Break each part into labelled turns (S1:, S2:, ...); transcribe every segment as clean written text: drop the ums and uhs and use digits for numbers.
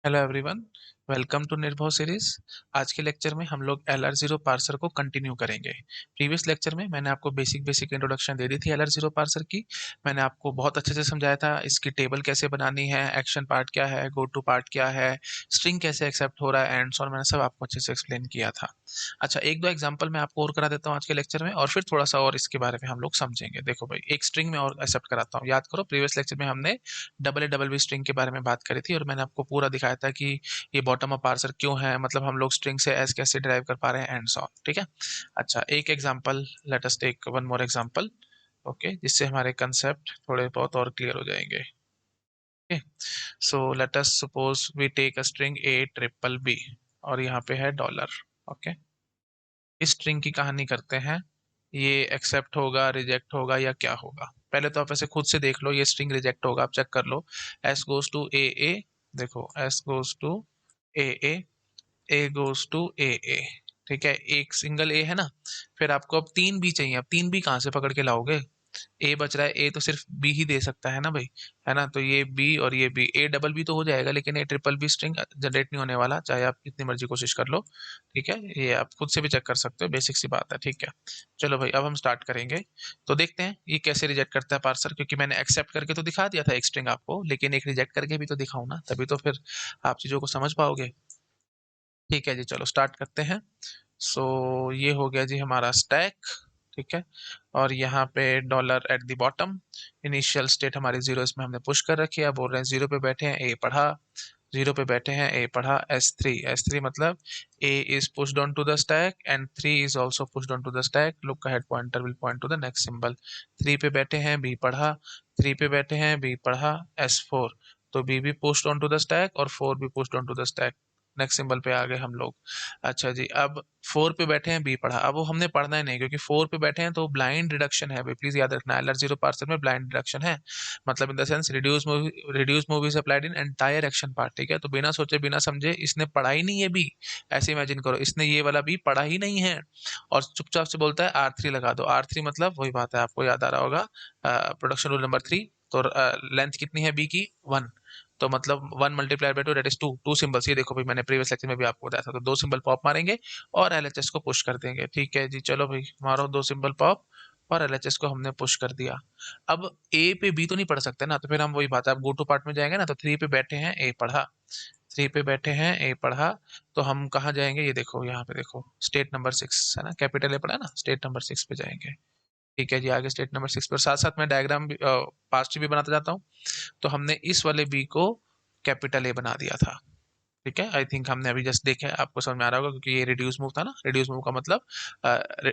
S1: Hello everyone, welcome to Nirbhav series. आज के lecture में हम लोग LR0 पार्सर को कंटिन्यू करेंगे। प्रीवियस लेक्चर में मैंने आपको बेसिक इंट्रोडक्शन दे दी थी LR0 पार्सर की। मैंने आपको बहुत अच्छे से समझाया था इसकी टेबल कैसे बनानी है, एक्शन पार्ट क्या है, गो टू पार्ट क्या है, स्ट्रिंग कैसे एक्सेप्ट हो रहा है एंड सो ऑन। मैंने सब आपको अच्छे से एक्सप्लेन किया था। अच्छा, एक दो एग्जाम्पल मैं आपको और करा देता हूँ आज के लेक्चर में, और फिर थोड़ा सा और इसके बारे में हम लोग समझेंगे। देखो भाई, एक स्ट्रिंग में और एक्सेप्ट कराता हूँ। याद करो, प्रीवियस लेक्चर में हमने डबल बी स्ट्रिंग के बारे में बात करी थी और मैंने आपको पूरा दिखाया था कि ये बॉटम अप पार्सर क्यों है, मतलब हम लोग स्ट्रिंग से एस कैसे ड्राइव कर पा रहे हैं एंड सो ऑन। ठीक है। अच्छा, एक example, let us take one more example. Okay, जिससे हमारे कंसेप्ट थोड़े बहुत और क्लियर हो जाएंगे। Okay, so let us suppose we take a string A triple B और यहाँ पे है डॉलर। ओके, इस स्ट्रिंग की कहानी करते हैं। ये एक्सेप्ट होगा, रिजेक्ट होगा या क्या होगा? पहले तो आप ऐसे खुद से देख लो, ये स्ट्रिंग रिजेक्ट होगा, आप चेक कर लो। एस गोज टू ए, देखो S goes to A, A goes to A. ठीक है, एक सिंगल ए है ना। फिर आपको अब तीन बी चाहिए, अब तीन बी कहाँ से पकड़ के लाओगे? ए बच रहा है, ए तो सिर्फ बी ही दे सकता है ना भाई, है ना। तो ये बी और ये बी, ए डबल बी तो हो जाएगा, लेकिन A triple B string generate नहीं होने वाला, चाहे आप कितनी मर्जी कोशिश कर लो। ठीक है, ये आप खुद से भी चेक कर सकते हो, बेसिक सी बात है। ठीक है, चलो भाई, अब हम स्टार्ट करेंगे। तो देखते हैं ये कैसे रिजेक्ट करता है पार्सर, क्योंकि मैंने एक्सेप्ट करके तो दिखा दिया था एक स्ट्रिंग आपको, लेकिन एक रिजेक्ट करके भी तो दिखाऊं ना, तभी तो फिर आप चीजों को समझ पाओगे। ठीक है जी, चलो स्टार्ट करते हैं। सो ये हो गया जी हमारा स्टैक। ठीक है, और यहाँ पे dollar at the bottom, initial state हमारी जीरो, इसमें हमने पुश कर रखी है। बोल रहे हैं जीरो पे बैठे हैं, ए पढ़ा। जीरो पे बैठे हैं, ए पढ़ा। S3 मतलब A is pushed on to the stack and 3 is also pushed on to the stack. Look ahead pointer will point to the next symbol. 3 पे बैठे हैं, बी पढ़ा। 3 पे बैठे हैं, बी पढ़ा। S4, तो बी भी pushed on to the stack और 4 भी pushed on to the stack. Next symbol पे आ गए हम लोग। अच्छा जी, अब 4 पे बैठे हैं, बी पढ़ा। अब वो हमने पढ़ना ही नहीं, क्योंकि 4 पे बैठे हैं तो ब्लाइंड रिडक्शन है भाई, प्लीज याद रखना। LR0 पार्सर में ब्लाइंड रिडक्शन है, मतलब in the sense reduce movies applied in entire action part. ठीक है, तो बिना सोचे बिना समझे इसने पढ़ा ही नहीं है बी। ऐसे इमेजिन करो, इसने ये वाला बी पढ़ा ही नहीं है और चुपचाप से बोलता है R3 लगा दो। R3 मतलब वही बात है, आपको याद आ रहा होगा, प्रोडक्शन रूल नंबर 3। तो लेंथ कितनी है बी की? 1। तो मतलब 1 multiply by 2 that is 2। To symbols, ये देखो भाई, मैंने प्रीवियस लेक्चर में भी आपको बताया था। तो दो सिंबल पॉप मारेंगे और LHS को पुश कर देंगे। ठीक है जी, चलो भाई मारो दो सिंबल पॉप, और LHS को हमने पुश कर दिया। अब ए पे बी तो नहीं पढ़ सकते ना, तो फिर हम वही बात है, अब गो टू पार्ट में जाएंगे ना। तो 3 पे बैठे हैं, ए पढ़ा। 3 पे बैठे हैं, ए पढ़ा। तो हम कहाँ जाएंगे? ये देखो, यहाँ पे देखो, स्टेट नंबर 6 है ना, कैपिटल ए पढ़ा है ना, स्टेट नंबर 6 पे जाएंगे। ठीक है जी, आगे स्टेट नंबर 6 पर साथ साथ मैं डायग्राम भी पास्ट भी बनाता जाता हूँ। तो हमने इस वाले बी को कैपिटल ए बना दिया था। ठीक है, आई थिंक हमने अभी जस्ट देखा है, आपको समझ में आ रहा होगा, क्योंकि ये रिड्यूस मूव था ना। रिड्यूस मूव का मतलब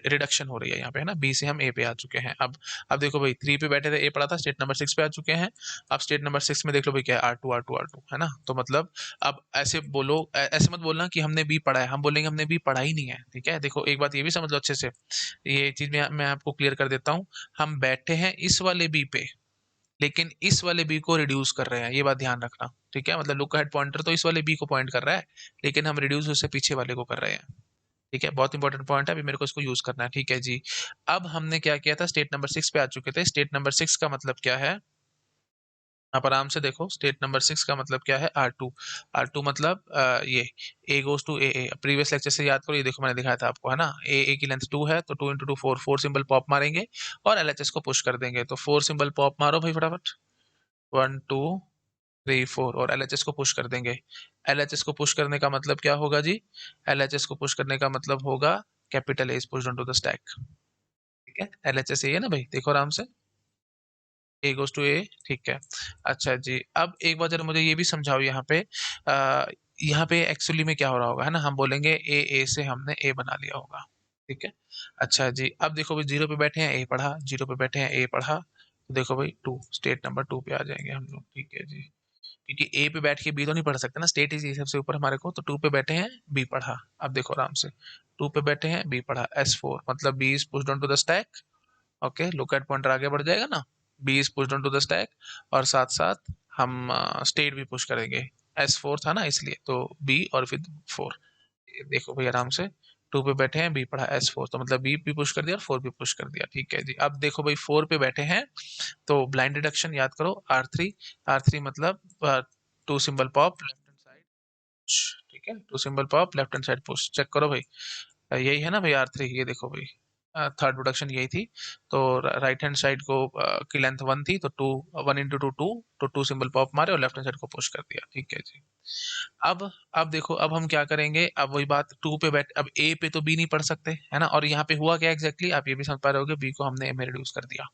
S1: रिडक्शन हो रही है यहाँ पे, है ना। बी से हम ए पे आ चुके हैं। अब देखो भाई, 3 पे बैठे थे, ए पड़ा था, स्टेट नंबर 6 पे आ चुके हैं। अब स्टेट नंबर 6 में देख लो भाई, क्या है? R2 है ना। तो मतलब अब ऐसे बोलो, ऐसे मत बोलना कि हमने बी पढ़ा है, हम बोलेंगे हमने बी पढ़ा ही नहीं है। ठीक है, देखो एक बात ये भी समझ लो अच्छे से, ये चीज मैं आपको क्लियर कर देता हूँ। हम बैठे हैं इस वाले बी पे, लेकिन इस वाले बी को रिड्यूस कर रहे हैं, ये बात ध्यान रखना। ठीक है, मतलब लुक हेड पॉइंटर तो इस वाले बी को पॉइंट कर रहा है, लेकिन हम रिड्यूस उससे पीछे वाले को कर रहे हैं। ठीक है, बहुत इंपॉर्टेंट पॉइंट है, अभी मेरे को इसको यूज करना है। ठीक है जी, अब हमने क्या किया था, स्टेट नंबर 6 पे आ चुके थे। स्टेट नंबर 6 का मतलब क्या है? आप आराम से देखो, स्टेट नंबर 6 का मतलब क्या है? R2 मतलब ये A goes to A. Previous lecture से याद करो, ये देखो मैंने दिखाया था आपको, है ना। ए की लेंथ 2 है, तो 2 इंटू 2 4, 4 सिंबल पॉप मारेंगे और LHS को पुश कर देंगे। तो 4 सिंबल पॉप मारो भाई फटाफट, 1 2 3 4, और LHS को पुश कर देंगे। LHS को पुश करने का मतलब क्या होगा जी? LHS को पुश करने का मतलब होगा capital A is pushed on to the stack. ठीक है, LHS ये है ना भाई, देखो आराम से, ए गोज टू ए। ठीक है, अच्छा जी, अब एक बार जरा मुझे ये भी समझाओ, यहाँ पे यहाँ पे एक्चुअली में क्या हो रहा होगा, है ना। हम बोलेंगे ए से हमने ए बना लिया होगा। ठीक है, अच्छा जी, अब देखो भाई, जीरो पे बैठे हैं, ए पढ़ा। जीरो पे बैठे हैं, ए पढ़ा। तो देखो भाई, 2, स्टेट नंबर 2 पे आ जाएंगे हम लोग। ठीक है जी, क्योंकि ए पे बैठ के बी तो नहीं पढ़ सकते ना, स्टेट इज सबसे ऊपर हमारे को। तो 2 पे बैठे हैं, बी पढ़ा। अब देखो आराम से, 2 पे बैठे हैं, बी पढ़ा। S4 मतलब B is pushed on to the stack. Okay, look at pointer आगे बढ़ जाएगा ना, B is pushed on to the stack, और साथ साथ हम स्टेट भी पुश करेंगे। S4 था ना, इसलिए तो बी और फिर 4। देखो भाई आराम से, 2 पे बैठे हैं, बी पढ़ा। S4 तो मतलब बी भी पुश कर दिया और 4 भी पुश कर दिया। ठीक है जी, अब देखो भाई, 4 पे बैठे हैं, तो ब्लाइंड रिडक्शन याद करो, R3। R3 मतलब 2 symbol pop left hand side. Push, ठीक है, two symbol pop left hand side push, check करो भाई, यही है ना भाई R3, ये देखो भाई, थर्ड प्रोडक्शन यही थी। तो राइट हैंड साइड को की लेंथ 1 थी, तो 2, 1 इंटू 2 2, तो 2 सिंबल पॉप मारे और लेफ्ट हैंड साइड को पुश कर दिया, ठीक है जी। अब देखो, अब हम क्या करेंगे, अब वही बात, 2 पे बैठ, अब A पे तो B नहीं पढ़ सकते है ना, और यहाँ पे हुआ क्या एग्जैक्टली आप ये भी समझ पा रहे होगे, B को हमने A में रिड्यूस कर दिया।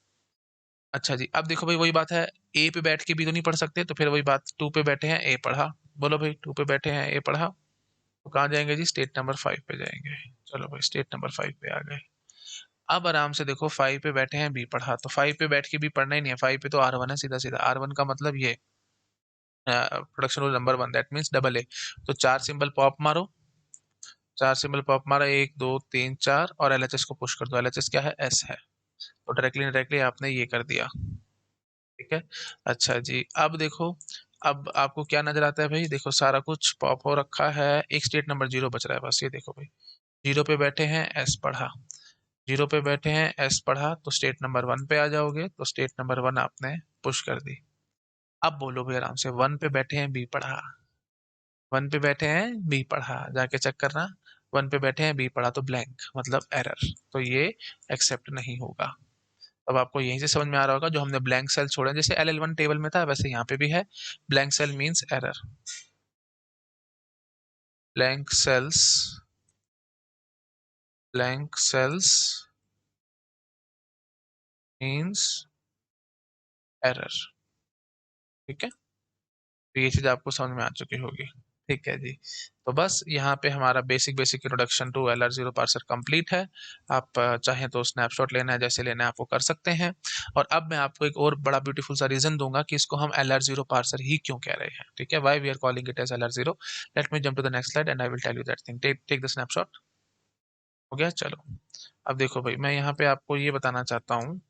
S1: अच्छा जी, अब देखो भाई वही बात है, A पे बैठ के B तो नहीं पढ़ सकते, तो फिर वही बात, 2 पे बैठे हैं A पढ़ा, बोलो भाई 2 पे बैठे हैं A पढ़ा, तो कहाँ जाएंगे जी, स्टेट नंबर 5 पे जाएंगे। चलो भाई स्टेट नंबर 5 पे आ गए। अब आराम से देखो, 5 पे बैठे हैं बी पढ़ा, तो 5 पे बैठ के भी पढ़ना ही नहीं है, 5 पे तो R1 है, सीधा सीधा R1 का मतलब ये production rule number 1, that means double A. तो 4 सिंबल पॉप मारो, 4 सिंबल पॉप मारा, 1 2 3 4, और LHS को पुश कर दो, LHS क्या है, S है, तो डायरेक्टली डायरेक्टली आपने ये कर दिया, ठीक है। अच्छा जी, अब देखो, अब आपको क्या नजर आता है भाई, देखो सारा कुछ पॉप हो रखा है, एक स्टेट नंबर 0 बच रहा है बस, ये देखो भाई, 0 पे बैठे हैं S पढ़ा, 0 पे बैठे हैं S पढ़ा, तो स्टेट नंबर 1 पे आ जाओगे, तो स्टेट नंबर 1 आपने पुश कर दी। अब बोलो भाई आराम से, 1 पे बैठे हैं B पढ़ा, 1 पे बैठे हैं B पढ़ा, जाके चेक करना, 1 पे बैठे हैं B पढ़ा, तो ब्लैंक मतलब एरर, तो ये एक्सेप्ट नहीं होगा। अब आपको यहीं से समझ में आ रहा होगा, जो हमने ब्लैंक सेल छोड़े, जैसे LL1 टेबल में था वैसे यहाँ पे भी है, blank cell means error, blank cells, blank cells means error, ठीक है, तो ये चीज आपको समझ में आ चुकी होगी, ठीक है जी। तो बस यहाँ पे हमारा basic basic introduction to LR0 parser complete है। आप चाहें तो स्नैपशॉट लेना है, जैसे लेना है आपको कर सकते हैं। और अब मैं आपको एक और बड़ा ब्यूटीफुल सा रीजन दूंगा कि इसको हम LR0 पार्सर ही क्यों कह रहे हैं, ठीक है, why we are calling it as LR0। Let me jump to the next slide and I will tell you that thing, take the snapshot. हो गया, चलो। अब देखो भाई, मैं यहाँ पे आपको ये बताना चाहता हूँ,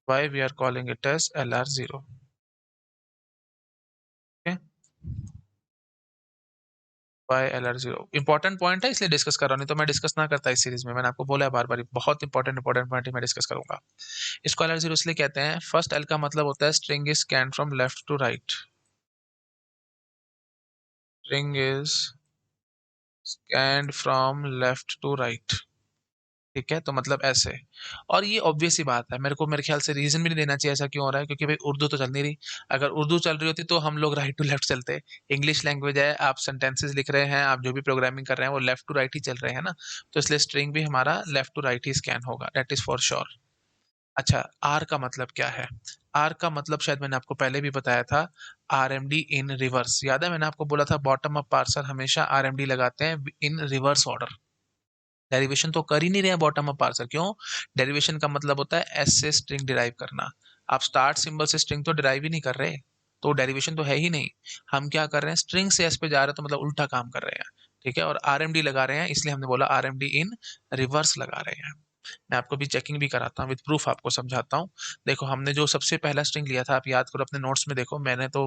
S1: why we are calling it as LR0, by LR0 important point है, इसलिए डिस्कस कर रहा हूँ, नहीं तो मैं डिस्कस ना करता इस सीरीज में, मैंने आपको बोला है बार बार, बहुत इंपॉर्टेंट इंपॉर्टेंट पॉइंट मैं डिस्कस करूंगा। इसको LR0 इसलिए कहते हैं, फर्स्ट L का मतलब होता है string is scan from left to right, string is scan from left to right, ठीक है, तो मतलब ऐसे। और ये ऑब्वियस ही बात है, मेरे को मेरे ख्याल से रीजन भी नहीं देना चाहिए ऐसा क्यों हो रहा है, क्योंकि भाई उर्दू तो चल नहीं रही, अगर उर्दू चल रही होती तो हम लोग राइट टू लेफ्ट चलते, इंग्लिश लैंग्वेज है, आप सेंटेंसेस लिख रहे हैं, आप जो भी प्रोग्रामिंग कर रहे हैं वो लेफ्ट टू राइट ही चल रहे हैं ना, तो इसलिए स्ट्रिंग भी हमारा लेफ्ट टू राइट ही स्कैन होगा, दैट इज फॉर श्योर। अच्छा, आर का मतलब क्या है, आर का मतलब शायद मैंने आपको पहले भी बताया था, RMD इन रिवर्स, याद है मैंने आपको बोला था बॉटम अप पार्सर हमेशा RMD लगाते हैं इन रिवर्स ऑर्डर, डेरिवेशन तो कर ही नहीं रहे हैं बॉटम अप पार्सर, क्यों, डेरिवेशन का मतलब होता है एस से स्ट्रिंग डिराइव करना, आप स्टार्ट सिंबल से स्ट्रिंग तो डिराइव ही नहीं कर रहे, तो डेरिवेशन तो है ही नहीं, हम क्या कर रहे हैं, स्ट्रिंग से एस पे जा रहे हैं, तो मतलब उल्टा काम कर रहे हैं, ठीक है, और RMD लगा रहे हैं, इसलिए हमने बोला RMD इन रिवर्स लगा रहे हैं। मैं आपको भी चेकिंग भी कराता हूँ, विद प्रूफ आपको समझाता हूँ। देखो हमने जो सबसे पहला स्ट्रिंग लिया था, आप याद करो अपने नोट्स में, देखो मैंने तो,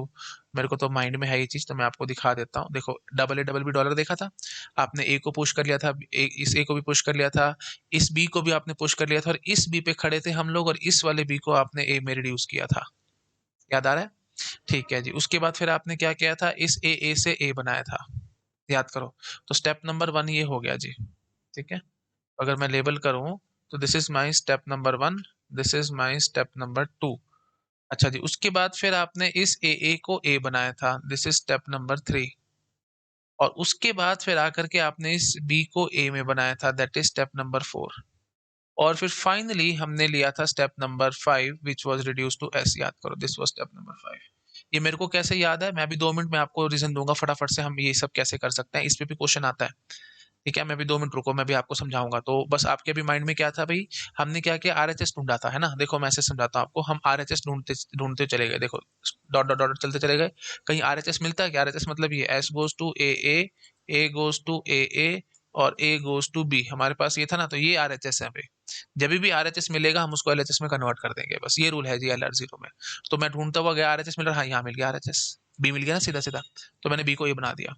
S1: मेरे को तो माइंड में है ये चीज, तो मैं आपको दिखा देता हूँ, देखो double A double B dollar देखा था आपने, ए को पुश कर लिया था, इस ए को भी पुश कर लिया था, इस बी को भी आपने पुश कर लिया था, और इस बी पे खड़े थे हम लोग, और इस वाले बी को आपने ए में रिड्यूस किया था, याद आ रहा है, ठीक है जी। उसके बाद फिर आपने क्या किया था, इस ए से ए बनाया था, याद करो, तो स्टेप नंबर 1 ये हो गया जी, ठीक है। अगर मैं लेबल करूं, तो this is my step number 1, this is my step number 2। अच्छा जी, उसके बाद फिर आपने इस ए को ए बनाया था, दिस इज स्टेप नंबर 3, और उसके बाद फिर आकर के आपने इस बी को ए में बनाया था, दैट इज स्टेप नंबर 4, और फिर फाइनली हमने लिया था step number 5 which was reduce to S, याद करो दिस वाज स्टेप नंबर 5। ये मेरे को कैसे याद है, मैं अभी 2 मिनट में आपको रीजन दूंगा फटाफट से, हम ये सब कैसे कर सकते हैं, इस पे भी क्वेश्चन आता है, ठीक है, मैं भी 2 मिनट रुको, मैं भी आपको समझाऊंगा, तो बस आपके भी माइंड में क्या था भाई, हमने क्या किया, RHS ढूंढा था, है ना, देखो मैं ऐसे समझाता हूँ आपको, हम RHS ढूंढते ढूंढते चले गए, देखो डॉट डॉट डॉट चलते चले गए, कहीं RHS मिलता है क्या, RHS मतलब ये S goes to A goes to A और ए गोज टू बी, हमारे पास ये था ना, तो ये RHS है भाई, जब भी RHS मिलेगा हम उसको LHS में कन्वर्ट कर देंगे, बस ये रूल है जी LR0 में। तो मैं ढूंढता हुआ गया, RHS मिल रहा, हाँ यहाँ मिल गया RHS, बी मिल गया ना सीधा सीधा, तो मैंने बी को ये बना दिया।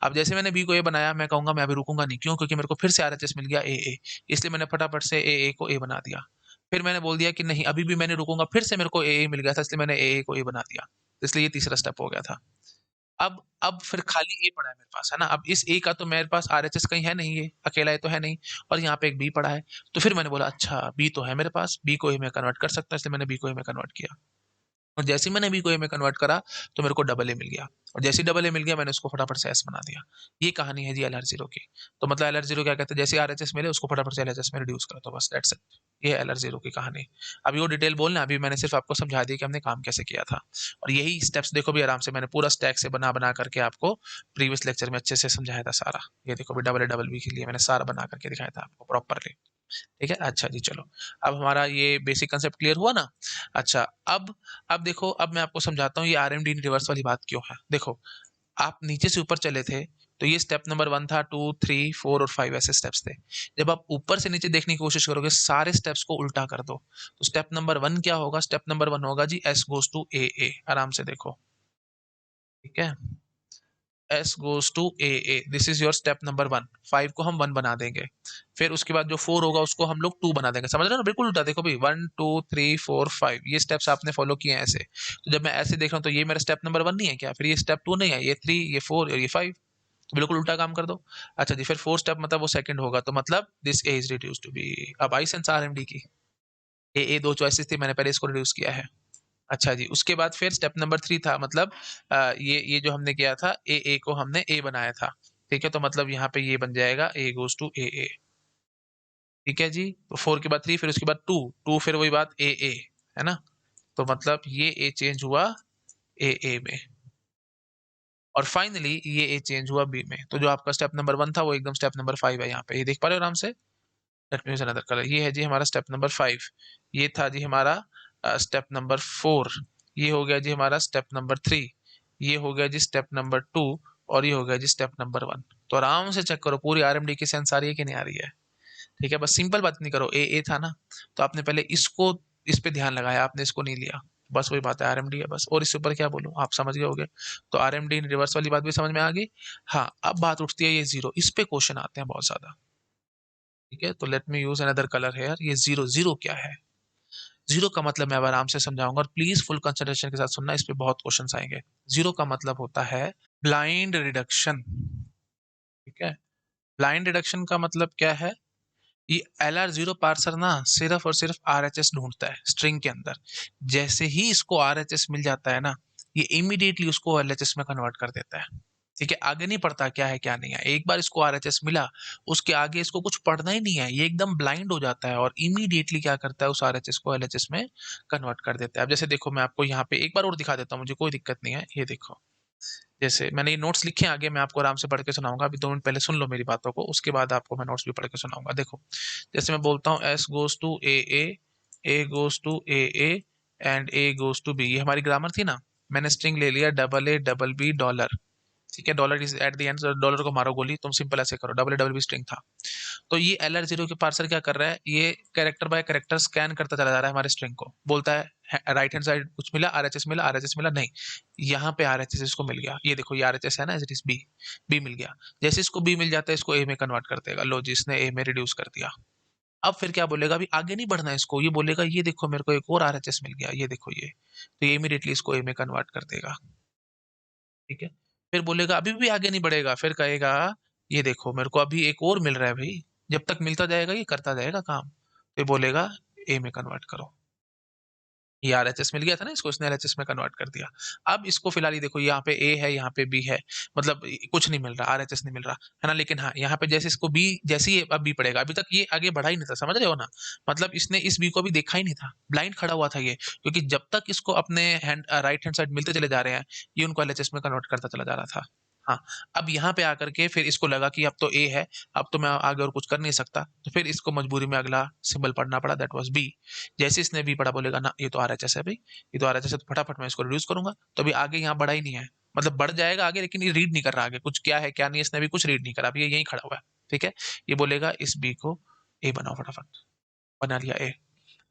S1: अब जैसे मैंने बी को ए बनाया, मैं कहूंगा मैं अभी रुकूंगा नहीं, क्यों, क्योंकि मेरे को फिर से RHS मिल गया ए, इसलिए मैंने फटाफट से ए को ए बना दिया। फिर मैंने बोल दिया कि नहीं अभी भी मैंने रुकूंगा, फिर से मेरे को ए मिल गया था, इसलिए मैंने ए को ए बना दिया, इसलिए ये तीसरा स्टेप हो गया था। अब फिर खाली ए पड़ा है मेरे पास, है ना? अब इस ए का तो मेरे पास आरएचएस कहीं है नहीं, ये अकेला ए तो है नहीं, और यहाँ पे एक बी पड़ा है। तो फिर मैंने बोला अच्छा बी तो है मेरे पास, बी को ए में कन्वर्ट कर सकता हूँ, इसलिए मैंने बी को ए में कन्वर्ट किया। और जैसे ही मैंने बी को ए में कन्वर्ट करा तो मेरे को डबल ए मिल गया, और जैसे ही डबल ए मिल गया मैंने उसको फटाफट से एस बना दिया। ये कहानी है जी एल आर जीरो की। तो मतलब एल आर जीरो क्या कहते हैं, जैसे आर एच एस मिले उसको फटाफट से एल एच एस में रिड्यूस करो, तो बस दैट्स इट। ये एल आर जीरो की कहानी। अभी वो डिटेल बोलना, अभी मैंने सिर्फ आपको समझा दिया कि हमने काम कैसे किया था। और यही स्टेप्स देखो भी आराम से मैंने पूरा स्टैक से बना बना करके आपको प्रीवियस लेक्चर में अच्छे से समझाया था सारा। ये देखो भी डबल ए डबल बी के लिए मैंने सारा बना करके दिखाया था आपको प्रॉपरली। ठीक है, अच्छा जी चलो। अब हमारा ये बेसिक कंसेप्ट क्लियर हुआ ना। अच्छा, अब देखो, अब मैं आपको समझाता हूँ ये आर एम डी रिवर्स वाली बात क्यों है। देखो, आप नीचे से ऊपर चले थे तो ये स्टेप नंबर 1 था, 2, 3, 4 और 5 ऐसे स्टेप्स थे। जब आप ऊपर से नीचे देखने की कोशिश करोगे सारे स्टेप्स को उल्टा कर दो, तो स्टेप नंबर 1 क्या होगा, स्टेप नंबर 1 होगा जी S goes to A A. आराम से देखो, ठीक है, S goes to A A, this is your step number 1। 5 को हम 1 बना देंगे, फिर उसके बाद जो 4 होगा उसको हम लोग 2 बना देंगे। समझ रहे हो ना, बिल्कुल उल्टा। देखो भाई 1 2 3 4 5 ये स्टेप्स आपने फॉलो किए हैं ऐसे। तो जब मैं ऐसे देख रहा हूँ तो ये मेरा स्टेप नंबर 1 नहीं है क्या, फिर ये स्टेप 2 नहीं है, ये 3 ये 4 और ये 5, तो बिल्कुल उल्टा काम कर दो। अच्छा जी, फिर 4 स्टेप मतलब वो सेकंड होगा, तो मतलब this A is reduce to B. अब I sense R M D की। ए दो चॉइसेस थी, मैंने पहले इसको रिड्यूस किया है। अच्छा जी, उसके बाद फिर स्टेप नंबर 3 था, मतलब ये जो हमने किया था ए को हमने ए बनाया था। ठीक है, तो मतलब यहाँ पे ये बन जाएगा ए गोज टू ए ए। ठीक है जी, तो 4 के बाद 3, फिर उसके बाद 2, 2 फिर वही बात ए, है ना? तो मतलब ये ए चेंज हुआ ए में, और फाइनली ये ए चेंज हुआ बी में। तो जो आपका स्टेप नंबर 1 था वो एकदम स्टेप नंबर 5 है यहाँ पे, ये देख पा रहे हो आराम से। Late me use another colour. ये है जी हमारा स्टेप नंबर 5। ये था जी हमारा स्टेप नंबर 4। ये हो गया जी हमारा स्टेप नंबर 3। ये हो गया जी स्टेप नंबर 2। और ये हो गया जी स्टेप नंबर 1। तो आराम से चेक करो पूरी आरएमडी की सेंस आ रही है कि नहीं आ रही है। ठीक है, बस सिंपल बात नहीं करो, ए था ना, तो आपने पहले इसको, इस पे ध्यान लगाया, आपने इसको नहीं लिया। बस वही बात है, आरएमडी है बस, और इससे ऊपर क्या बोलूं, आप समझ गए होगे। तो आरएमडी रिवर्स वाली बात भी समझ में आ गई। हाँ, अब बात उठती है ये जीरो, इस पे क्वेश्चन आते हैं बहुत ज्यादा। ठीक है, तो let me use another colour here. ये जीरो, जीरो क्या है? जीरो का मतलब मैं अब आराम से समझाऊंगा, और प्लीज फुल कंसंट्रेशन के साथ सुनना, इस पे बहुत क्वेश्चन आएंगे। जीरो का मतलब होता है ब्लाइंड रिडक्शन। ठीक है, ब्लाइंड रिडक्शन का मतलब क्या है, ये एल आर जीरो पार्सर ना सिर्फ और सिर्फ आर एच एस ढूंढता है स्ट्रिंग के अंदर। जैसे ही इसको आर एच एस मिल जाता है ना, ये इमीडिएटली उसको एल एच एस में कन्वर्ट कर देता है। ठीक है, आगे नहीं पढ़ता क्या है क्या नहीं है। एक बार इसको आर एच एस मिला, उसके आगे इसको कुछ पढ़ना ही नहीं है, ये एकदम ब्लाइंड हो जाता है और इमीडिएटली क्या करता है, उस आर एच एस को एल एच एस में कन्वर्ट कर देता है। अब जैसे देखो, मैं आपको यहाँ पे एक बार और दिखा देता हूँ, मुझे कोई दिक्कत नहीं है। ये देखो, जैसे मैंने ये नोट्स लिखे हैं, आगे मैं आपको आराम से पढ़ के सुनाऊंगा। अभी 2 मिनट पहले सुन लो मेरी बातों को, उसके बाद आपको मैं नोट्स भी पढ़ के सुनाऊंगा। देखो, जैसे मैं बोलता हूँ S goes to A goes to A and A goes to B, ये हमारी ग्रामर थी ना। मैंने स्ट्रिंग ले लिया double A double B dollar. ठीक है, dollar is at the end, dollar को मारो गोली, तुम सिंपल ऐसे करो, double A double B string था। तो ये एल आर जीरो के पार्सर क्या कर रहा है, ये कैरेक्टर बाय कैरेक्टर स्कैन करता चला जा रहा है हमारे स्ट्रिंग को। बोलता है राइट हैंड साइड कुछ मिला, आर एच एस मिला, आर एच एस मिला नहीं, यहाँ पे आर एच एस इसको मिल गया। ये देखो, ये आर एच एस है ना, as it is B, B मिल गया। जैसे इसको बी मिल जाता है, इसको ए में कन्वर्ट कर देगा। लो जी, इसने ए में रिड्यूस कर दिया। अब फिर क्या बोलेगा, अभी आगे नहीं बढ़ना है इसको, ये बोलेगा ये देखो मेरे को एक और आर एच एस मिल गया, ये देखो ये, तो ये इमीडिएटली इसको ए में कन्वर्ट कर देगा। ठीक है, फिर बोलेगा अभी भी आगे नहीं बढ़ेगा, फिर कहेगा ये देखो मेरे को अभी एक और मिल रहा है भाई। जब तक मिलता जाएगा ये करता जाएगा काम, फिर बोलेगा ए में कन्वर्ट करो। ये आर एच एस मिल गया था ना इसको, इसने एल एच एस में कन्वर्ट कर दिया। अब इसको फिलहाल ही देखो, यहाँ पे ए है, यहाँ पे बी है, मतलब कुछ नहीं मिल रहा, आर एच एस नहीं मिल रहा, है ना। लेकिन हाँ, यहाँ पे जैसे इसको बी, जैसे ही अब बी पड़ेगा, अभी तक ये आगे बढ़ा ही नहीं था, समझ रहे हो ना। मतलब इसने इस बी को अभी देखा ही नहीं था, ब्लाइंड खड़ा हुआ था ये, क्योंकि जब तक इसको अपने हैंड राइट हैंड साइड मिलते चले जा रहे हैं, ये उनको एल एच एस में कन्वर्ट करता चला जा रहा था। हाँ, अब यहाँ पे आकर के फिर इसको लगा कि अब तो ए है, अब तो मैं आगे और कुछ कर नहीं सकता, तो फिर इसको मजबूरी में अगला सिंबल पढ़ना पड़ा, दैट वाज बी। जैसे इसने बी पढ़ा, बोलेगा ना ये तो आर एच एस है भाई, ये तो आर एच एस है, तो फटाफट मैं इसको रिड्यूस करूंगा। तो अभी आगे यहाँ बढ़ा ही नहीं है, मतलब बढ़ जाएगा आगे, लेकिन ये रीड नहीं कर रहा आगे कुछ क्या है क्या नहीं, इसने अभी कुछ रीड नहीं करा, अभी ये यहीं खड़ा हुआ है। ठीक है, ये बोलेगा इस बी को ए बनाओ फटाफट, बना लिया ए।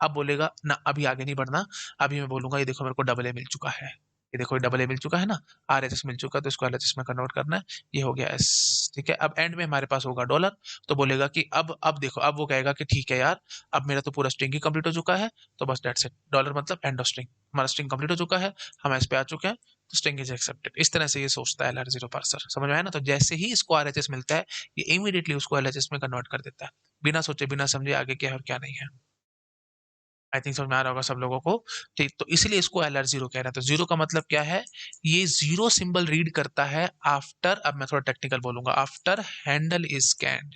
S1: अब बोलेगा ना अभी आगे नहीं बढ़ना, अभी मैं बोलूंगा ये देखो मेरे को डबल ए मिल चुका है, ये देखो डबल ए मिल चुका है ना, आर एच एस मिल चुका है, तो इसको एल एच एस में कन्वर्ट करना है। ये हो गया एस। ठीक है, अब एंड में हमारे पास होगा डॉलर। तो बोलेगा कि अब देखो, अब वो कहेगा कि ठीक है यार, अब मेरा तो पूरा स्ट्रिंग ही कंप्लीट हो चुका है, तो बस दैट्स इट। डॉलर मतलब एंड ऑफ स्ट्रिंग, हमारा स्ट्रिंग कंप्लीट हो चुका है, हम इस पे आ चुके हैं, तो स्ट्रिंग इज एक्सेप्टेड। इस तरह से ये सोचता है LR0 पार्सर, समझ में आया ना? तो जैसे ही इसको RHS मिलता है, ये इमीडिएटली उसको LHS में कन्वर्ट कर देता है, बिना सोचे बिना समझे आगे क्या है और क्या नहीं है। आई थिंक समझ में आ रहा होगा सब लोगों को। ठीक, तो इसलिए इसको LR0 कह रहे हैं। तो जीरो का मतलब क्या है? ये जीरो सिंबल रीड करता है आफ्टर, अब मैं थोड़ा टेक्निकल बोलूंगा, after handle is scanned.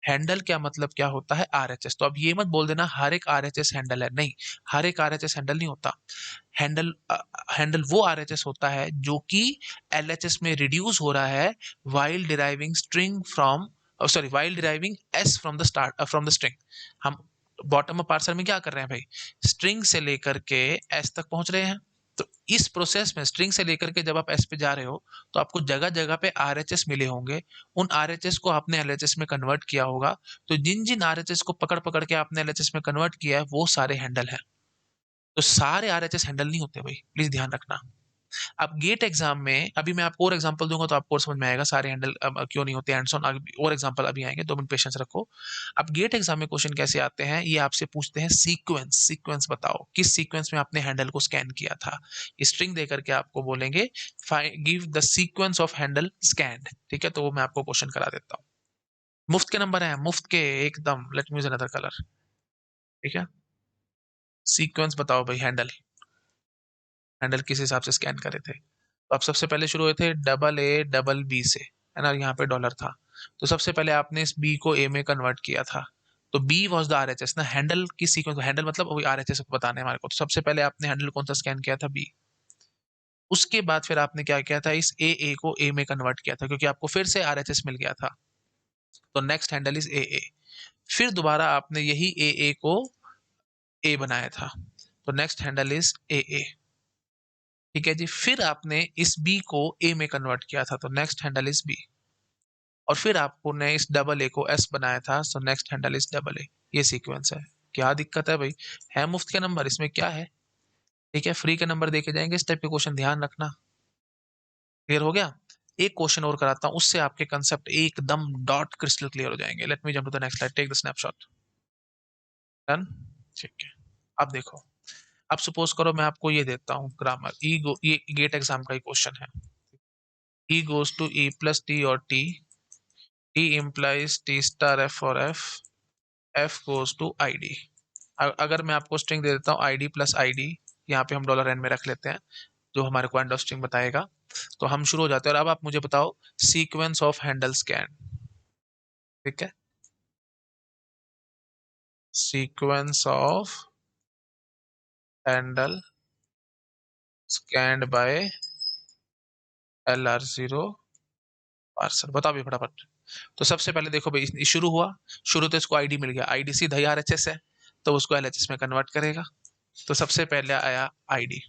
S1: Handle क्या मतलब क्या होता है? RHS। तो अब ये मत बोल देना हर एक RHS हैंडल है, नहीं, हर एक RHS हैंडल नहीं होता। हैंडल हैंडल वो RHS होता है जो कि LHS में रिड्यूस हो रहा है while deriving string from, sorry, while deriving s from the start, from the string। हम बॉटम अप पार्सर में क्या कर रहे हैं भाई? स्ट्रिंग से लेकर के s तक पहुंच रहे हैं। तो इस प्रोसेस में स्ट्रिंग से लेकर के जब आप s पे जा रहे हो, तो आपको जगह जगह पे RHS मिले होंगे। उन RHS को आपने LHS में कन्वर्ट किया होगा। तो जिन जिन RHS को पकड़ पकड़ के आपने LHS में कन्वर्ट किया है, वो सारे हैंडल हैं। तो सारे RHS हैंडल नहीं होते भाई, प्लीज ध्यान रखना। अब गेट एग्जाम में, अभी मैं आपको और एग्जांपल दूंगा तो आपको और समझ में आएगा सारे हैंडल क्यों नहीं होते, एंड सो ऑन। और एग्जांपल अभी आएंगे, 2 मिनट पेशेंस रखो। अब गेट एग्जाम में क्वेश्चन कैसे आते हैं, ये आपसे पूछते हैं सीक्वेंस। सीक्वेंस बताओ, किस सीक्वेंस में आपने हैंडल को स्कैन किया था। स्ट्रिंग देकर के आपको बोलेंगे give the sequence of handle scanned. ठीक है, तो वो मैं आपको क्वेश्चन करा देता हूँ। मुफ्त के नंबर है, मुफ्त के एकदम। Late me use another colour. ठीक है, सीक्वेंस बताओ भाई, हैंडल, हैंडल किस हिसाब से स्कैन करे थे। तो आप सबसे पहले शुरू हुए थे AA BB से, है ना, यहाँ पे डॉलर था। तो सबसे पहले आपने इस बी को ए में कन्वर्ट किया था। तो बी वॉज द RHS ना, हैंडल की सीक्वेंस, हैंडल मतलब वही RHS बताने हमारे को। तो सबसे पहले आपने हैंडल कौन सा स्कैन किया था? बी। उसके बाद फिर आपने क्या किया था? इस ए को ए में कन्वर्ट किया था, क्योंकि आपको फिर से RHS मिल गया था। तो नेक्स्ट हैंडल इज ए। फिर दोबारा आपने यही ए को ए बनाया था। तो नेक्स्ट हैंडल इज ए। ठीक है जी, फिर आपने इस बी को ए में कन्वर्ट किया था। तो नेक्स्ट हैंडल इज बी। और फिर आपको ने इस डबल ए को एस बनाया था। सो next handle is double A. ये सीक्वेंस है। क्या दिक्कत है भाई? है मुफ्त के नंबर, इसमें क्या है? ठीक है, फ्री के नंबर देके जाएंगे इस टाइप के क्वेश्चन, ध्यान रखना। क्लियर हो गया? एक क्वेश्चन और कराता हूं, उससे आपके कंसेप्ट एकदम डॉट क्रिस्टल क्लियर हो जाएंगे। Let me jump to the next slide, take the snapshot. Done. ठीक है, अब देखो, अब सपोज करो मैं आपको ये देता हूँ ग्रामर, ये गेट एग्जाम का ही क्वेश्चन है। E goes to E plus T or T implies T star F for F goes to ID। अगर मैं आपको स्ट्रिंग दे देता हूँ ID प्लस ID, यहाँ पे हम $n में रख लेते हैं, जो हमारे को एंड ऑफ स्ट्रिंग बताएगा। तो हम शुरू हो जाते हैं। और अब आप मुझे बताओ सीक्वेंस ऑफ हैंडल स्कैन। ठीक है, sequence of handle scanned by LR0 parser. बताओ भी फटाफट। तो सबसे पहले देखो भाई, शुरू हुआ, शुरू तो इसको आईडी मिल गया, आईडी सीधा ही RHS है, तो उसको LHS में कन्वर्ट करेगा। तो सबसे पहले आया आईडी।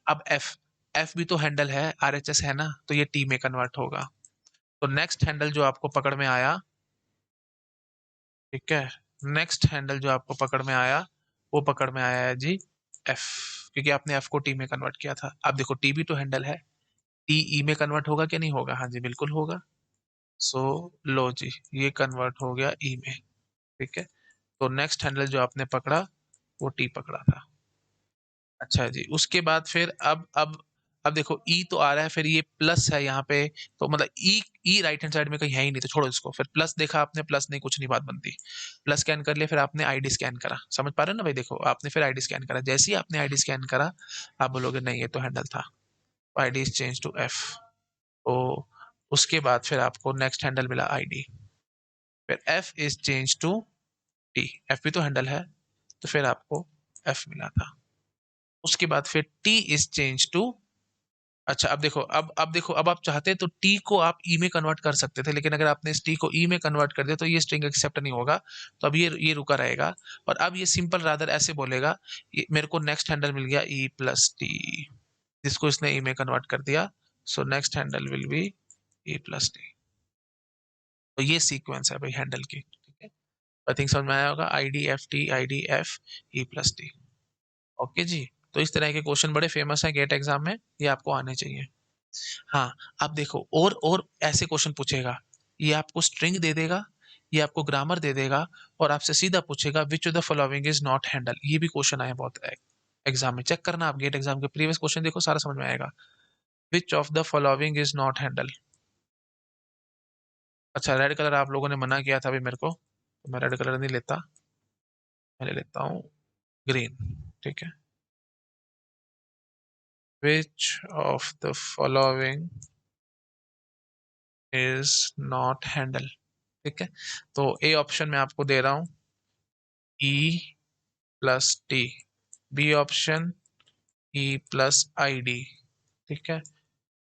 S1: अब एफ, एफ भी तो हैंडल है, RHS है ना, तो ये टी में कन्वर्ट होगा। तो नेक्स्ट हैंडल जो आपको पकड़ में आया, ठीक है, नेक्स्ट हैंडल जो आपको पकड़ में आया, वो पकड़ में आया है जी एफ, क्योंकि आपने एफ को टी में कन्वर्ट किया था। अब देखो टी भी तो हैंडल है, टी ई में कन्वर्ट होगा कि नहीं होगा? हाँ जी बिल्कुल होगा। सो लो जी, ये कन्वर्ट हो गया ई में। ठीक है, तो नेक्स्ट हैंडल जो आपने पकड़ा, वो टी पकड़ा था। अच्छा जी, उसके बाद फिर अब देखो ई तो आ रहा है, फिर ये प्लस है यहाँ पे, तो मतलब ई राइट हैंड साइड में कहीं है ही नहीं, तो छोड़ो इसको। फिर प्लस देखा आपने, प्लस नहीं, कुछ नहीं बात बनती। प्लस स्कैन कर लिया, फिर आपने आईडी स्कैन करा। समझ पा रहे हो ना भाई? देखो आपने फिर आईडी स्कैन करा, जैसे ही आपने आईडी स्कैन करा, आप बोलोगे नहीं ये तो हैंडल था, ID is change to F. तो उसके बाद फिर आपको नेक्स्ट हैंडल मिला आईडी, फिर F is change to T, F भी तो हैंडल है, तो फिर आपको एफ मिला था। उसके बाद फिर टी इज चेंज टू, अच्छा अब देखो, अब देखो, अब आप चाहते तो टी को आप ई में कन्वर्ट कर सकते थे, लेकिन अगर आपने इस टी को ई में कन्वर्ट कर दिया तो ये स्ट्रिंग एक्सेप्ट नहीं होगा। तो अब ये रुका रहेगा। और अब ये सिंपल रादर ऐसे बोलेगा, मेरे को नेक्स्ट हैंडल मिल गया ई प्लस टी, जिसको इसने ई में कन्वर्ट कर दिया। So next handle will be E plus T. तो ये सीक्वेंस है भाई हैंडल की। ठीक है, आई थिंक समझ में आया होगा, I D F E plus T. Okay जी, तो इस तरह के क्वेश्चन बड़े फेमस है गेट एग्जाम में, ये आपको आने चाहिए। हाँ, अब देखो और ऐसे क्वेश्चन पूछेगा, ये आपको स्ट्रिंग दे देगा, ये आपको ग्रामर दे देगा, और आपसे सीधा पूछेगा which of the following is not handle. ये भी क्वेश्चन आए बहुत है। एग्जाम में चेक करना, आप गेट एग्जाम के प्रीवियस क्वेश्चन देखो, सारा समझ में आएगा। Which of the following is not handle. अच्छा, रेड कलर आप लोगों ने मना किया था अभी मेरे को, तो मैं रेड कलर नहीं लेता, मैं ले लेता हूँ ग्रीन। ठीक है, which of the following is not handle. ठीक है, तो ए ऑप्शन में आपको दे रहा हूँ E plus T, B option E plus I D, ठीक है,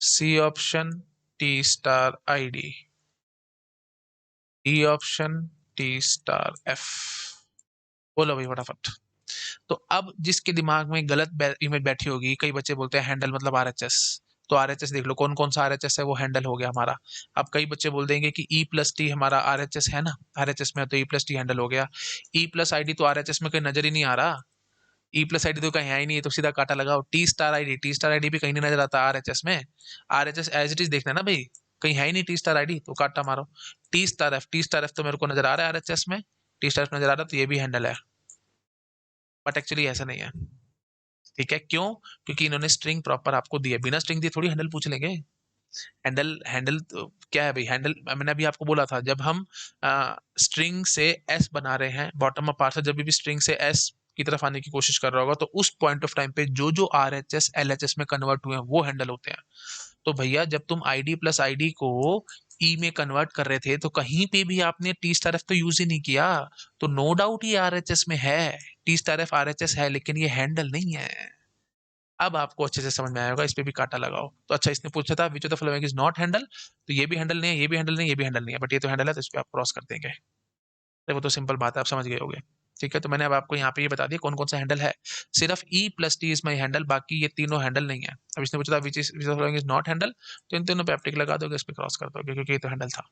S1: C option T star I D, D option T star F. बोलो भाई फटाफट। तो अब जिसके दिमाग में गलत इमेज बैठी होगी, कई बच्चे बोलते हैं हैंडल मतलब आरएचएस, तो आरएचएस देख लो कौन कौन सा आरएचएस है, वो हैंडल हो गया हमारा। अब कई बच्चे बोल देंगे कि ई प्लस टी हमारा आरएचएस है ना, आरएचएस में है, तो ई प्लस टी हैंडल हो गया। ई प्लस आईडी तो आरएचएस में कहीं नजर ही नहीं आ रहा, ई प्लस आईडी तो कहीं है ही नहीं, तो सीधा काटा लगाओ। T star ID, T star ID भी कहीं नहीं नजर आता आरएचएस में, आरएचएस एज इट इज देखना ना भाई, कहीं है ही नहीं टी स्टार आईडी, तो काटा मारो। T star F, T star F तो मेरे को नजर आ रहा है आरएचएस में, टी स्टार एफ नजर आ रहा है, तो ये भी हैंडल है, बट एक्चुअली ऐसा नहीं है। ठीक है, क्यों? क्योंकि इन्होंने स्ट्रिंग प्रॉपर आपको दी है, बिना स्ट्रिंग दिए थोड़ी हैंडल पूछ लेंगे। हैंडल हैंडल तो क्या है भाई, हैंडल मैंने अभी आपको बोला था, जब हम स्ट्रिंग से एस बना रहे हैं, बॉटम अप पार्सर जब भी स्ट्रिंग से एस की तरफ आने की कोशिश कर रहा होगा, तो उस पॉइंट ऑफ टाइम पे जो जो R H S L H S में कन्वर्ट हुए हैं वो हैंडल होते हैं। तो भैया जब तुम आईडी प्लस आईडी को ई में कन्वर्ट कर रहे थे, तो कहीं पे भी आपने टी स्टार एफ तो यूज ही नहीं किया, तो नो डाउट ये आर एच एस में है, T star F R H S है, लेकिन ये हैंडल नहीं है। अब आपको अच्छे से समझ में आएगा, इस पे भी काटा लगाओ। तो अच्छा, इसने पूछा था which of the following is not handle, तो ये भी हैंडल नहीं है, ये भी हैंडल नहीं है, ये भी हैंडल नहीं है, बट ये तो हैंडल है, तो इस पे आप क्रॉस कर देंगे। तो वो तो सिंपल बात है, आप समझ गए होंगे। ठीक है, तो मैंने अब आपको यहाँ पे ये बता दिया कौन कौन सा हैंडल है। सिर्फ ई plus T is my handle, बाकी ये तीनों हैंडल नहीं है। अब इसने पूछा था which is following is not handle, तो इन तीनों पे आप टिक लगा दोगे, इस पे क्रॉस कर दोगे, क्योंकि ये तो हैंडल था।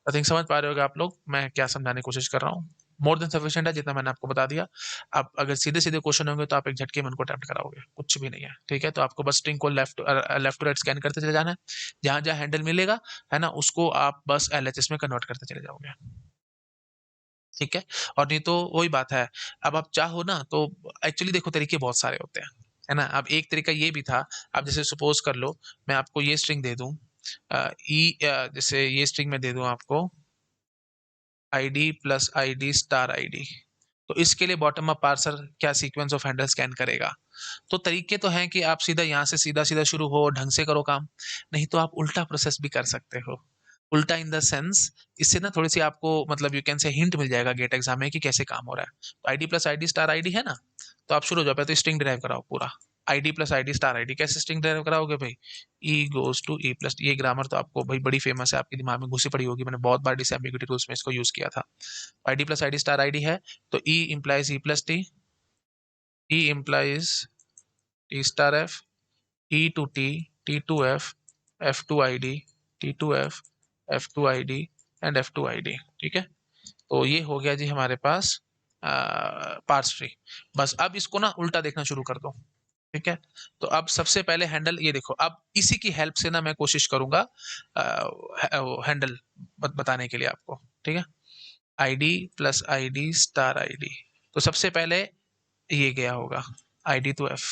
S1: आई थिंक समझ पा रहे होगे आप लोग मैं क्या समझाने की कोशिश कर रहा हूँ। मोर देन सफिशिएंट है जितना मैंने आपको बता दिया। अब अगर सीधे सीधे क्वेश्चन होंगे तो आप एक झटके में उनको अटेम्प्ट कराओगे, कुछ भी नहीं है। ठीक है, तो आपको बस स्ट्रिंग को लेफ्ट टू राइट स्कैन करते चले जाना है, जहां जहां हैंडल मिलेगा है ना, उसको आप बस एलएचएस में कन्वर्ट करते चले जाओगे। ठीक है, और नहीं तो वही बात है। अब आप चाहो ना तो एक्चुअली देखो, तरीके बहुत सारे होते हैं, है ना। अब एक तरीका ये भी था, अब जैसे सपोज कर लो मैं आपको ये स्ट्रिंग दे दूं, जैसे ये स्ट्रिंग में दे दूं आपको ID plus ID star ID, तो इसके लिए बॉटम अप पार्सर क्या सीक्वेंस ऑफ हैंडल स्कैन करेगा। तो तरीके तो हैं कि आप सीधा यहाँ से सीधा सीधा शुरू हो, ढंग से करो काम, नहीं तो आप उल्टा प्रोसेस भी कर सकते हो। उल्टा इन द सेंस, इससे ना थोड़ी सी आपको मतलब यू कैन से हिंट मिल जाएगा गेट एग्जाम में कि कैसे काम हो रहा है। तो ID plus ID star ID है ना, तो आप शुरू हो जाओ, पहले तो स्ट्रिंग डिराइव कराओ पूरा। ID plus ID star ID कैसे स्ट्रिंग डिराइव कराओगे भाई, ई गोज टू ई प्लस, ये ग्रामर तो आपको भाई बड़ी फेमस है, आपके दिमाग में घुसी पड़ी होगी, मैंने बहुत बार डिसएम्बिगुइटी रूल्स में इसको यूज किया था। ID plus ID star ID है, तो E implies E plus T, E implies T star F, E to T, T to F to I D, T to F to I D and F to I D. ठीक है, तो ये हो गया जी हमारे पास parse tree. बस अब इसको ना उल्टा देखना शुरू कर दो। ठीक है, तो अब सबसे पहले हैंडल ये देखो, अब इसी की हेल्प से ना मैं कोशिश करूंगा हैंडल बताने के लिए आपको। ठीक है, ID plus ID star ID, तो सबसे पहले ये गया होगा आईडी टू एफ,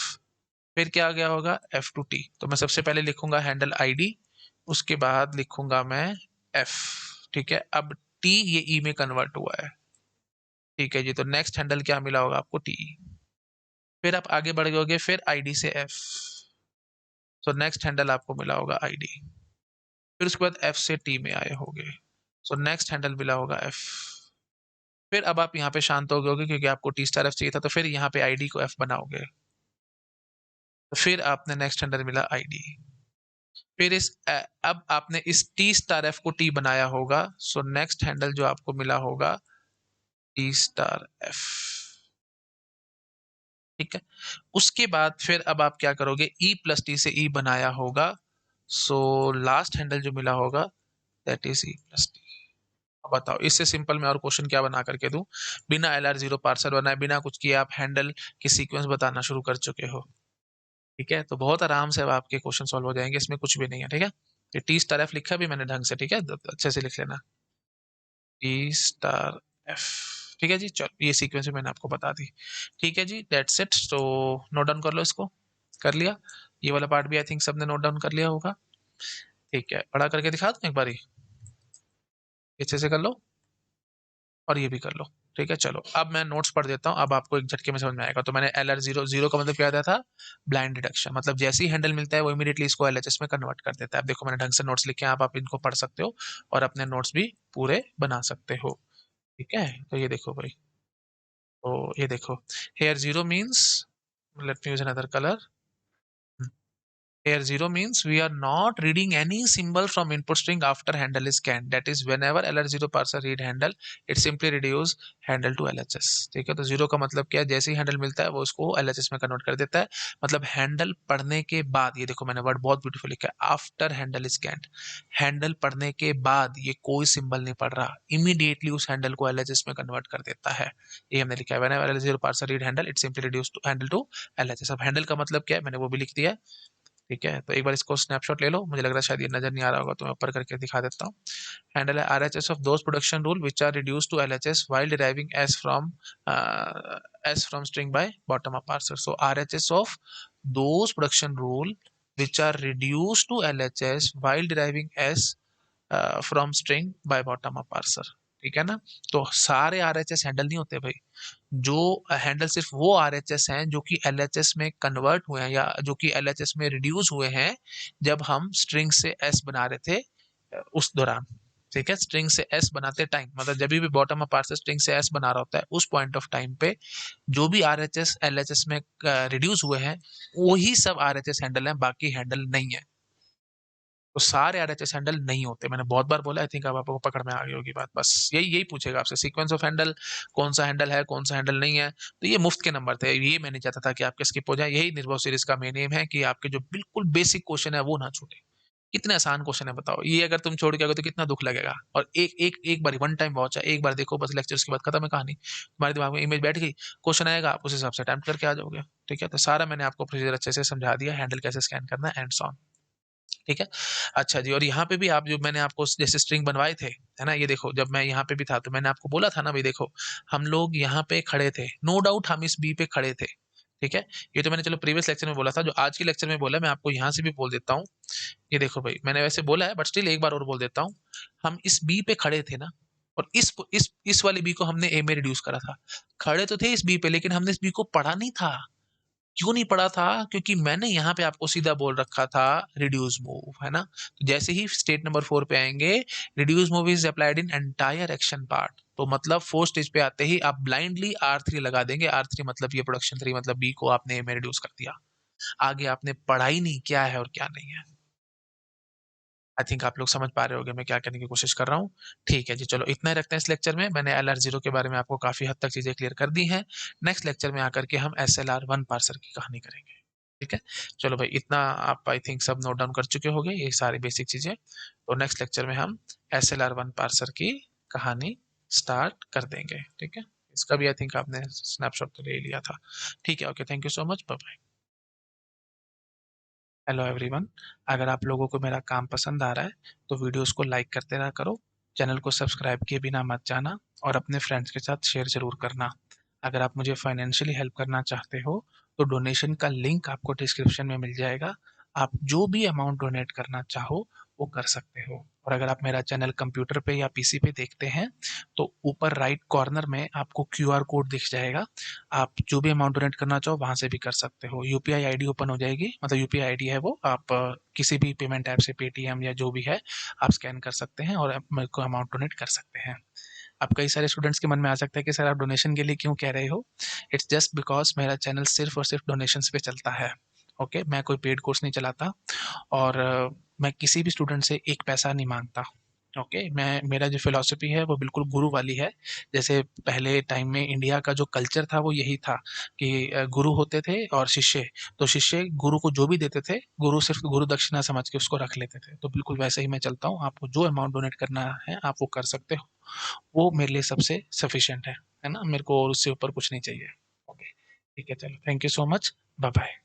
S1: फिर क्या गया होगा एफ टू टी, तो मैं सबसे पहले लिखूंगा हैंडल आईडी, उसके बाद लिखूंगा मैं एफ। ठीक है, अब टी ये ई में कन्वर्ट हुआ है। ठीक है जी, तो नेक्स्ट हैंडल क्या मिला होगा आपको टी, फिर आप आगे बढ़ गए फिर आईडी से एफ, तो नेक्स्ट हैंडल आपको मिला होगा आईडी, फिर उसके बाद एफ से टी में आए होंगे, सो नेक्स्ट हैंडल मिला होगा एफ। फिर अब आप यहाँ पे शांत हो गए होगे क्योंकि आपको टी स्टार एफ चाहिए था, तो फिर यहाँ पे आईडी को एफ बनाओगे, तो फिर आपने नेक्स्ट हैंडल मिला आईडी, फिर अब आपने इस टी स्टार एफ को टी बनाया होगा, सो नेक्स्ट हैंडल जो आपको मिला होगा टी स्टार एफ। ठीक है, उसके बाद फिर अब आप क्या करोगे, ई प्लस टी से ई बनाया होगा, सो लास्ट हैंडल जो मिला होगा that is E plus T. अब बताओ इससे सिंपल मैं और क्वेश्चन क्या बना करके दूं, बिना एल आर जीरो पार्सर बनाए, बिना कुछ किए आप हैंडल की सीक्वेंस बताना शुरू कर चुके हो। ठीक है, तो बहुत आराम से अब आपके क्वेश्चन सॉल्व हो जाएंगे, इसमें कुछ भी नहीं है। ठीक है, ये टी स्टार एफ लिखा भी मैंने ढंग से, ठीक है, अच्छे से लिख लेना टी स्टार एफ। ठीक है जी, चलो ये सीक्वेंस भी मैंने आपको बता दी। ठीक है जी, दैट्स इट। तो नोट डाउन कर लो इसको। कर लिया? ये वाला पार्ट भी आई थिंक सबने नोट डाउन कर लिया होगा। ठीक है, बड़ा करके दिखा दूं एक बारी? अच्छे से कर लो और ये भी कर लो। ठीक है, चलो अब मैं नोट्स पढ़ देता हूँ, अब आपको एक झटके में समझ में आएगा। तो मैंने एल आर जीरो, जीरो का मतलब क्या आता था? ब्लाइंड डिडक्शन, मतलब जैसे ही हैंडल मिलता है वो इमीडिएटली इसको एलएचएस में कन्वर्ट कर देता है। अब देखो मैंने ढंग से नोट्स लिखे हैं, आप इनको पढ़ सकते हो और अपने नोट्स भी पूरे बना सकते हो। ठीक है, तो ये देखो भाई, तो ये देखो, hair zero means, late me use another colour. Here zero means we are not reading any symbol from input string after handle is scanned. That is whenever LR0 parser read handle, it simply reduce handle to LHS. ठीक है, तो zero का मतलब क्या है? जैसे ही handle मिलता है वो उसको LHS में कन्वर्ट कर देता है। मतलब हैंडल पढ़ने के बाद, ये देखो मैंने वर्ड बहुत ब्यूटीफुल लिखा है, after handle is scanned. Handle पढ़ने के बाद ये कोई सिंबल नहीं पढ़ रहा, इमीडिएटली उस हैंडल को LHS में कन्वर्ट कर देता है। ये हमने लिखा है, whenever LR0 parser read handle, it simply reduce to handle to LHS। अब हैंडल का मतलब क्या है मैंने वो भी लिख दिया है। ठीक है, तो एक बार इसको स्नैपशॉट ले लो, मुझे लग रहा है शायद ये नजर नहीं आ रहा होगा तो मैं ऊपर करके दिखा देता हूँ। हैंडल है RHS of those production rule which are reduce to LHS while deriving S from string by bottom up parser. So RHS of those production rule which are reduced to LHS while deriving S from string by bottom up parser. ठीक है ना? तो सारे RHS handle नहीं होते भाई, जो handle सिर्फ वो आरएचएस हैं जो कि एलएचएस में कन्वर्ट हुए हैं या जो कि एलएचएस में रिड्यूस हुए हैं जब हम स्ट्रिंग से एस बना रहे थे उस दौरान। ठीक है, स्ट्रिंग से एस बनाते टाइम, मतलब जब भी बॉटम अप पार्सर स्ट्रिंग से एस बना रहा होता है उस पॉइंट ऑफ टाइम पे जो भी आरएचएस एलएचएस में रिड्यूस हुए हैं वही सब आरएचएस हैंडल हैं, बाकी हैंडल नहीं है। तो सारे आरएचएस हैंडल नहीं होते, मैंने बहुत बार बोला, आई थिंक अब आपको पकड़ में आ गई होगी बात। बस यही यही पूछेगा आपसे, सीक्वेंस ऑफ हैंडल, कौन सा हैंडल है कौन सा हैंडल नहीं है। तो ये मुफ्त के नंबर थे, ये मैं नहीं चाहता था कि आपके स्किप हो जाए। यही निर्भव सीरीज का मेन एम है कि आपके जो बिल्कुल बेसिक क्वेश्चन है वो ना छूटे। कितने आसान क्वेश्चन है बताओ, ये अगर तुम छोड़ के आओगे तो कितना दुख लगेगा। और एक बार वन टाइम वॉच है, एक बार देखो बस, लेक्चर्स के बाद खत्म है कहानी, तुम्हारे दिमाग में इमेज बैठ गई, क्वेश्चन आएगा आप उस हिसाब से अटेम्प्ट करके आ जाओगे। ठीक है, तो सारा मैंने आपको प्रोसीजर अच्छे से समझा दिया, हैंडल कैसे स्कैन करना है एंड सो ऑन। ठीक है, अच्छा जी, और यहाँ पे भी आप जो मैंने आपको जैसे स्ट्रिंग बनवाए थे, है ना, ये देखो जब मैं यहाँ पे भी था तो मैंने आपको बोला था ना भाई, देखो हम लोग यहाँ पे खड़े थे, नो डाउट हम इस बी पे खड़े थे। ठीक है, ये तो मैंने चलो प्रीवियस लेक्चर में बोला था, जो आज के लेक्चर में बोला मैं आपको यहाँ से भी बोल देता हूँ। ये देखो भाई, मैंने वैसे बोला है बट स्टिल एक बार और बोल देता हूँ। हम इस बी पे खड़े थे ना, और इस वाले बी को हमने ए में रिड्यूस करा था। खड़े तो थे इस बी पे, लेकिन हमने इस बी को पढ़ा नहीं था। क्यों नहीं पढ़ा था? क्योंकि मैंने यहाँ पे आपको सीधा बोल रखा था रिड्यूस मूव, है ना। तो जैसे ही स्टेट नंबर 4 पे आएंगे, reduce move is applied in entire action part, तो मतलब 4 स्टेज पे आते ही आप ब्लाइंडली R3 लगा देंगे। R3 मतलब ये प्रोडक्शन 3, मतलब बी को आपने में रिड्यूस कर दिया। आगे आपने पढ़ा ही नहीं क्या है और क्या नहीं है। आई थिंक आप लोग समझ पा रहे होंगे मैं क्या करने की कोशिश कर रहा हूँ। ठीक है जी, चलो इतना ही रखते हैं इस लेक्चर में। मैंने LR0 के बारे में आपको काफी हद तक चीजें क्लियर कर दी हैं। नेक्स्ट लेक्चर में आकर के हम SLR1 पार्सर की कहानी करेंगे। ठीक है, चलो भाई इतना आप आई थिंक सब नोट डाउन कर चुके होंगे ये सारी बेसिक चीजें। तो नेक्स्ट लेक्चर में हम SLR1 पार्सर की कहानी स्टार्ट कर देंगे। ठीक है, इसका भी आई थिंक आपने स्नैपशॉट तो ले लिया था। ठीक है, okay, thank you so much, bye bye. Hello everyone, अगर आप लोगों को मेरा काम पसंद आ रहा है तो वीडियोस को लाइक करते रहा करो, चैनल को सब्सक्राइब किए बिना मत जाना, और अपने फ्रेंड्स के साथ शेयर ज़रूर करना। अगर आप मुझे फाइनेंशियली हेल्प करना चाहते हो तो डोनेशन का लिंक आपको डिस्क्रिप्शन में मिल जाएगा। आप जो भी अमाउंट डोनेट करना चाहो वो कर सकते हो। और अगर आप मेरा चैनल कंप्यूटर पे या पीसी पे देखते हैं तो ऊपर राइट कॉर्नर में आपको क्यूआर कोड दिख जाएगा। आप जो भी अमाउंट डोनेट करना चाहो वहाँ से भी कर सकते हो। यूपीआई आईडी ओपन हो जाएगी, मतलब यूपीआई आईडी है वो, आप किसी भी पेमेंट ऐप से, पेटीएम या जो भी है, आप स्कैन कर सकते हैं और मेरे को अमाउंट डोनेट कर सकते हैं। अब कई सारे स्टूडेंट्स के मन में आ सकता है कि सर आप डोनेशन के लिए क्यों कह रहे हो? इट्स जस्ट बिकॉज मेरा चैनल सिर्फ और सिर्फ डोनेशंस पे चलता है। ओके, मैं कोई पेड कोर्स नहीं चलाता, और मैं किसी भी स्टूडेंट से एक पैसा नहीं मांगता। ओके, मैं, मेरा जो फिलॉसफी है वो बिल्कुल गुरु वाली है। जैसे पहले टाइम में इंडिया का जो कल्चर था वो यही था कि गुरु होते थे और शिष्य, तो शिष्य गुरु को जो भी देते थे, गुरु सिर्फ गुरु दक्षिणा समझ के उसको रख लेते थे। तो बिल्कुल वैसे ही मैं चलता हूँ, आपको जो अमाउंट डोनेट करना है आप वो कर सकते हो, वो मेरे लिए सबसे सफिशिएंट है ना। मेरे को और उससे ऊपर कुछ नहीं चाहिए। ओके, ठीक है, चलो, thank you so much, bye bye.